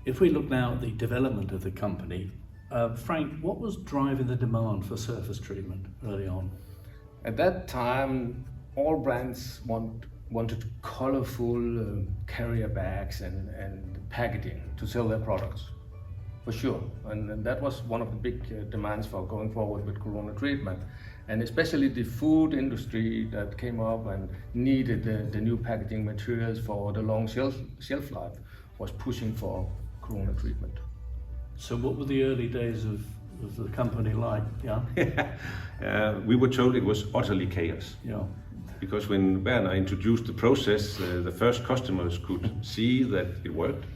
If we look now at the development of the company, Frank, what was driving the demand for surface treatment early on? At that time, all brands wanted colorful carrier bags and packaging to sell their products, for sure. And that was one of the big demands for going forward with Corona treatment. And especially the food industry that came up and needed the new packaging materials for the long shelf life was pushing for Corona treatment. So what were the early days of the company like? Yeah. We were told it was utterly chaos. Yeah. Because when Werner introduced the process, the first customers could see that it worked.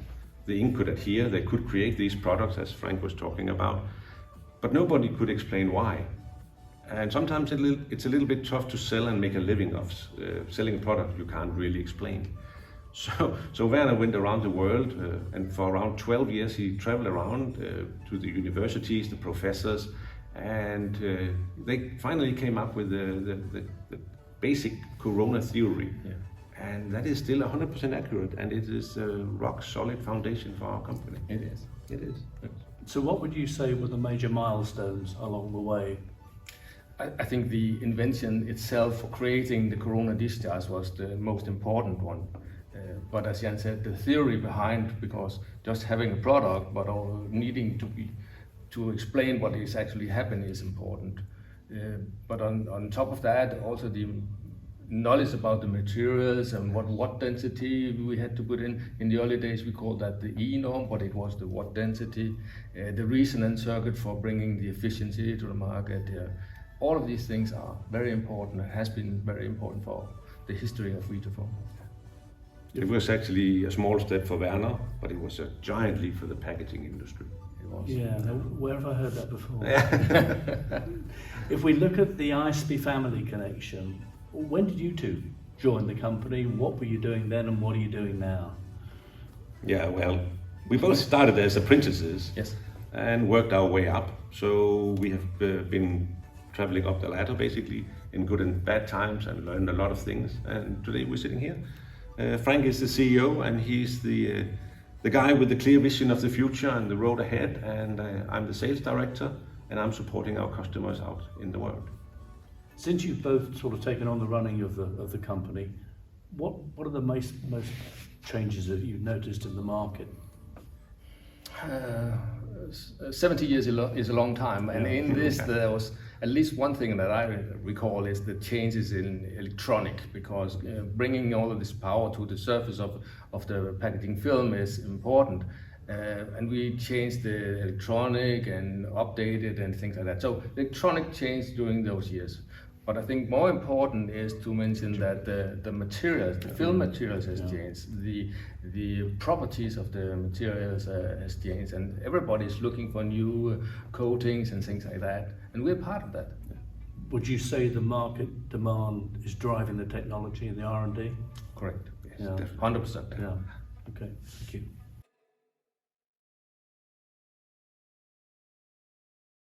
The ink could adhere, they could create these products as Frank was talking about, but nobody could explain why. And sometimes it's a little bit tough to sell and make a living of selling a product you can't really explain. So Werner went around the world, and for around 12 years he traveled around to the universities, the professors, and they finally came up with the basic Corona theory. Yeah. And that is still 100% accurate, and it is a rock solid foundation for our company. It is. It is. So what would you say were the major milestones along the way? I think the invention itself for creating the Corona discharge was the most important one. But as Jan said, the theory behind, because just having a product, but needing to explain what is actually happening is important. But on top of that, also the knowledge about the materials and what watt density we had to put in. In the early days we called that the E norm, but it was the watt density, the resonance circuit for bringing the efficiency to the market. All of these things are very important and has been very important for the history of Vetaphone. It was actually a small step for Werner, but it was a giant leap for the packaging industry. It was. Yeah, where have I heard that before? If we look at the ISP family connection, when did you two join the company? What were you doing then and what are you doing now? Yeah, well, we both started as apprentices. Yes. And worked our way up. So we have been traveling up the ladder basically in good and bad times and learned a lot of things. And today we're sitting here. Frank is the CEO and he's the guy with the clear vision of the future and the road ahead. And I'm the sales director and I'm supporting our customers out in the world. Since you've both sort of taken on the running of the company, what are the most changes that you've noticed in the market? 70 years is a long time, and in this there was at least one thing that I recall is the changes in electronic, because bringing all of this power to the surface of the packaging film is important. And we changed the electronic and updated and things like that. So electronic changed during those years. But I think more important is to mention that the materials, the film materials has changed, the properties of the materials has changed, and everybody is looking for new coatings and things like that, and we're part of that. Would you say the market demand is driving the technology and the R&D? Correct. Yes, yeah. 100%. Yeah. Okay. Thank you.